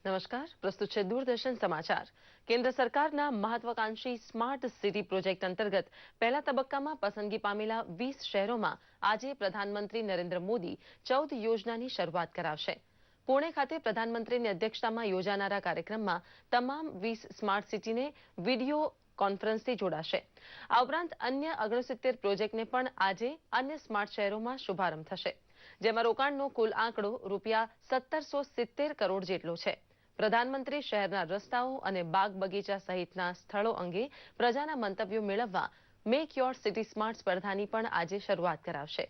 નમસ્કાર, પ્રસ્તુત છે દૂરદર્શન સમાચાર. કેન્દ્ર સરકારના મહત્વાકાંક્ષી સ્માર્ટ સિટી પ્રોજેક્ટ અંતર્ગત પહેલા તબક્કામાં પસંદગી પામેલા 20 શહેરોમાં આજે પ્રધાનમંત્રી નરેન્દ્ર મોદી 14 યોજનાની શરૂઆત કરાવશે. પુણે ખાતે પ્રધાનમંત્રીની અધ્યક્ષતામાં યોજાનારા કાર્યક્રમમાં તમામ 20 સ્માર્ટ સિટીને વિડીયો કોન્ફરન્સથી જોડાશે. આ ઉપરાંત અન્ય 69 પ્રોજેક્ટને પણ આજે અન્ય સ્માર્ટ શહેરોમાં શુભારંભ થશે, જેમાં રોકાણનો કુલ આંકડો રૂપિયા 1770 કરોડ જેટલો છે. પ્રધાનમંત્રી શહેરના રસ્તાઓ અને બાગ બગીચા સહિતના સ્થળો અંગે પ્રજાના મંતવ્યો મેળવવા મેક યોર સિટી સ્માર્ટ સ્પર્ધાની પણ આજે શરૂઆત કરાવશે.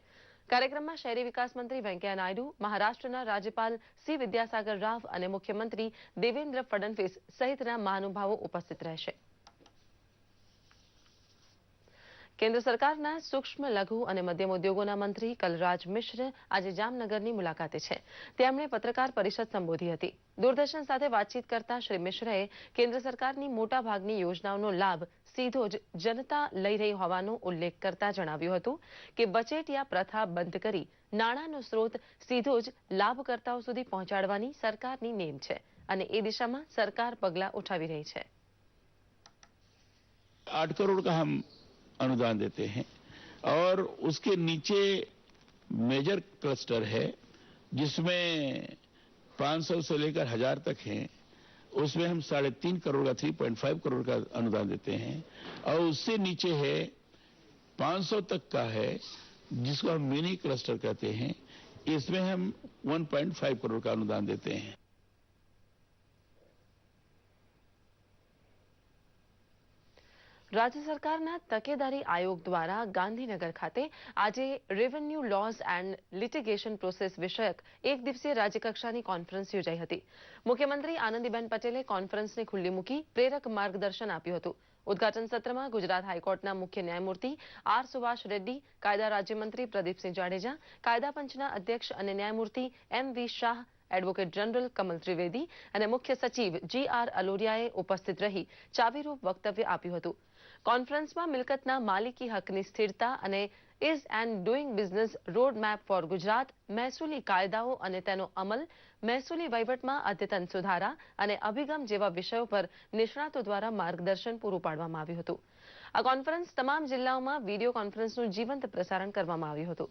કાર્યક્રમમાં શહેરી વિકાસ મંત્રી વેંકૈયા નાયડુ, મહારાષ્ટ્રના રાજ્યપાલ સી વિદ્યાસાગર રાવ અને મુખ્યમંત્રી દેવેન્દ્ર ફડણવીસ સહિતના મહાનુભાવો ઉપસ્થિત રહેશે. કેન્દ્ર સરકારના સૂક્ષ્મ લઘુ અને મધ્યમ ઉદ્યોગોના મંત્રી કલરાજ મિશ્ર આજે જામનગરની મુલાકાતે છે. તેમણે પત્રકાર પરિષદ સંબોધી હતી. દૂરદર્શન સાથે વાતચીત કરતા શ્રી મિશ્રએ કેન્દ્ર સરકારની મોટાભાગની યોજનાઓનો લાભ સીધો જ જનતા લઈ રહી હોવાનો ઉલ્લેખ કરતા જણાવ્યું હતું કે વચેટિયા પ્રથા બંધ કરી નાણાંનો સ્ત્રોત સીધો જ લાભકર્તાઓ સુધી પહોંચાડવાની સરકારની નેમ છે અને એ દિશામાં સરકાર પગલાં ઉઠાવી રહી છે. 8 करोड़ का हम अनुदान देते हैं और उसके नीचे मेजर क्लस्टर है जिसमें 500 से लेकर 1000 तक हैं. उसमें हम 3.5 करोड़ का 3.5 करोड़ का अनुदान देते हैं और उससे नीचे है 500 तक का है जिसको हम मिनी क्लस्टर कहते हैं. इसमें हम 1.5 करोड़ का अनुदान देते हैं. રાજ્ય સરકારના તકેદારી આયોગ દ્વારા ગાંધીનગર ખાતે આજે revenue lose and litigation process વિષયક એક દિવસીય રાજ્યકક્ષાની કોન્ફરન્સ યોજાઈ હતી. મુખ્યમંત્રી આનંદીબેન પટેલે કોન્ફરન્સને ખુલ્લી મૂકી પ્રેરક માર્ગદર્શન આપ્યું હતું. ઉદઘાટન સત્રમાં ગુજરાત હાઈકોર્ટના મુખ્ય ન્યાયમૂર્તિ આર સુભાષ રેડ્ડી, કાયદા રાજ્યમંત્રી પ્રદીપસિંહ જાડેજા, કાયદા પંચના અધ્યક્ષ અને ન્યાયમૂર્તિ એમ.વી. શાહ, એડવોકેટ જનરલ કમલ ત્રિવેદી અને મુખ્ય સચિવ જી.આર. અલોડિયાએ ઉપસ્થિત રહી ચાવીરૂપ વક્તવ્ય આપ્યું હતું. કોન્ફરન્સમાં મિલકતના માલિકી હકની સ્થિરતા અને ease and doing business road map for Gujarat, મહેસૂલી કાયદાઓ અને તેનો અમલ, મહેસૂલી વહીવટમાં અદ્યતન સુધારા અને અભિગમ જેવા વિષયો પર નિષ્ણાતો દ્વારા માર્ગદર્શન પૂરું પાડવામાં આવ્યું હતું. આ કોન્ફરન્સ તમામ જિલ્લાઓમાં વિડીયો કોન્ફરન્સનું જીવંત પ્રસારણ કરવામાં આવ્યું હતું.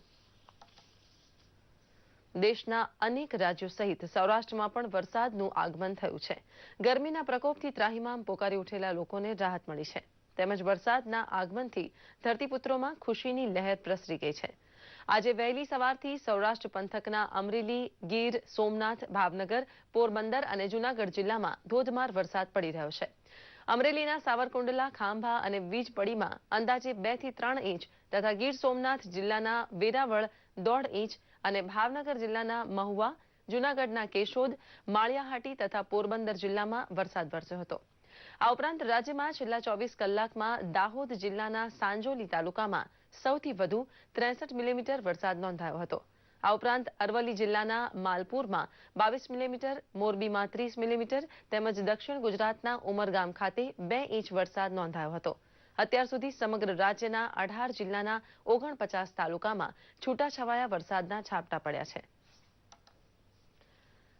દેશના અનેક રાજ્યો સહિત સૌરાષ્ટ્રમાં પણ વરસાદનું આગમન થયું છે. ગરમીના પ્રકોપથી ત્રાહિમામ પોકારી ઉઠેલા લોકોને રાહત મળી છે. તેમજ વરસાદના આગમનથી ધરતીપુત્રોમાં ખુશીની લહેર પ્રસરી ગઈ છે. આજે વહેલી સવારથી સૌરાષ્ટ્ર પંથકના અમરેલી, ગીર, સોમનાથ, ભાવનગર, પોરબંદર અને જૂનાગઢ જિલ્લામાં ધોધમાર વરસાદ પડી રહ્યો છે. અમરેલીના સાવરકુંડલા, ખાંભા અને વીજપડીમાં અંદાજે 2 થી 3 ઇંચ તથા ગીર સોમનાથ જિલ્લાના વેરાવળ 1.5 ઇંચ અને ભાવનગર જિલ્લાના મહુવા, જૂનાગઢના કેશોદ, માળિયાહાટી તથા પોરબંદર જિલ્લામાં વરસાદ વરસ્યો હતો. આ ઉપરાંત રાજ્યમાં છેલ્લા 24 કલાકમાં દાહોદ જિલ્લાના સાંજોલી તાલુકામાં સૌથી વધુ 63 મિલીમીટર વરસાદ નોંધાયો હતો. આ ઉપરાંત અરવલ્લી જિલ્લાના માલપુરમાં 22 મિલીમીટર, મોરબીમાં 30 મિલીમીટર તેમજ દક્ષિણ ગુજરાતના ઉમરગામ ખાતે 2 ઇંચ વરસાદ નોંધાયો હતો. અત્યાર સુધી સમગ્ર રાજ્યના 18 જિલ્લાના 49 તાલુકામાં છૂટાછવાયા વરસાદના છાપટા પડ્યા છે.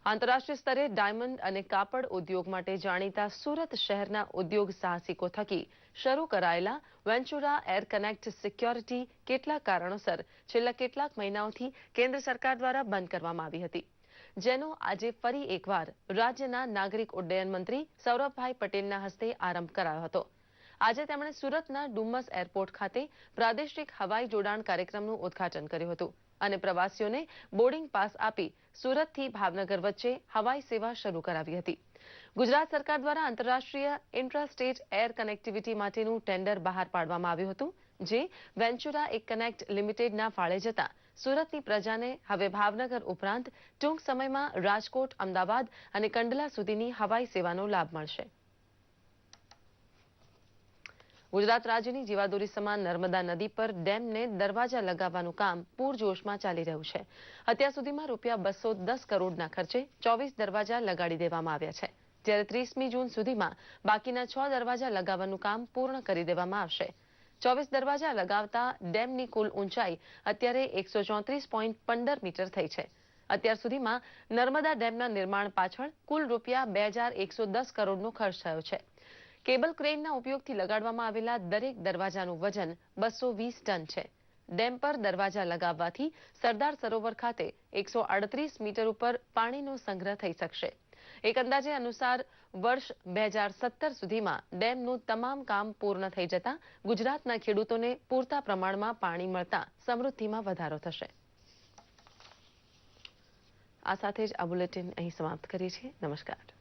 આંતરરાષ્ટ્રીય સ્તરે ડાયમંડ અને કાપડ ઉદ્યોગ માટે જાણીતા સુરત શહેરના ઉદ્યોગ સાહસિકો થકી શરૂ કરાયેલા વેન્ચુરા એર કનેક્ટ સિક્યોરિટી કેટલાક કારણોસર છેલ્લા કેટલાક મહિનાઓથી કેન્દ્ર સરકાર દ્વારા બંધ કરવામાં આવી હતી, જેનો આજે ફરી એકવાર રાજ્યના નાગરિક ઉડ્ડયન મંત્રી સૌરભભાઈ પટેલના હસ્તે આરંભ કરાયો હતો. આજે તેમણે સુરતના ડુમસ એરપોર્ટ ખાતે પ્રાદેશિક હવાઈ જોડાણ કાર્યક્રમનું ઉદ્ઘાટન કર્યું હતું અને પ્રવાસીઓને બોર્ડિંગ પાસ આપી સુરતથી ભાવનગર વચ્ચે હવાઈ સેવા શરૂ કરાવી હતી. ગુજરાત સરકાર દ્વારા આંતરરાષ્ટ્રીય ઇન્ટ્રા-સ્ટેટ એર કનેક્ટિવિટી માટેનું ટેન્ડર બહાર પાડવામાં આવ્યું હતું, જે વેન્ચુરા એક કનેક્ટ લિમિટેડના ફાળે જતા સુરતની પ્રજાને હવે ભાવનગર ઉપરાંત ટૂંક સમયમાં રાજકોટ, અમદાવાદ અને કંડલા સુધીની હવાઈ સેવાનો લાભ મળશે. ગુજરાત રાજ્યની જીવાદોરી સમાન નર્મદા નદી પર ડેમને દરવાજા લગાવવાનું કામ પૂરજોશમાં ચાલી રહ્યું છે. અત્યાર સુધીમાં રૂપિયા 210 કરોડના ખર્ચે 24 દરવાજા લગાડી દેવામાં આવ્યા છે, જ્યારે 30મી જૂન સુધીમાં બાકીના 6 દરવાજા લગાવવાનું કામ પૂર્ણ કરી દેવામાં આવશે. 24 દરવાજા લગાવતા ડેમની કુલ ઊંચાઈ અત્યારે 134.15 મીટર થઈ છે. અત્યાર સુધીમાં નર્મદા ડેમના નિર્માણ પાછળ કુલ રૂપિયા 2110 કરોડનો ખર્ચ થયો છે. કેબલ ક્રેનના ઉપયોગથી લગાડવામાં આવેલા દરેક દરવાજાનું વજન 220 ટન છે. ડેમ પર દરવાજા લગાવવાથી સરદાર સરોવર ખાતે 138 મીટર ઉપર પાણીનો સંગ્રહ થઈ શકશે. એક અંદાજે અનુસાર વર્ષ 2017 સુધીમાં ડેમનું તમામ કામ પૂર્ણ થઈ જતા ગુજરાતના ખેડૂતોને પૂરતા પ્રમાણમાં પાણી મળતા સમૃદ્ધિમાં વધારો થશે. આ સાથે જ આ બુલેટિન અહીં સમાપ્ત કરીએ છીએ. નમસ્કાર.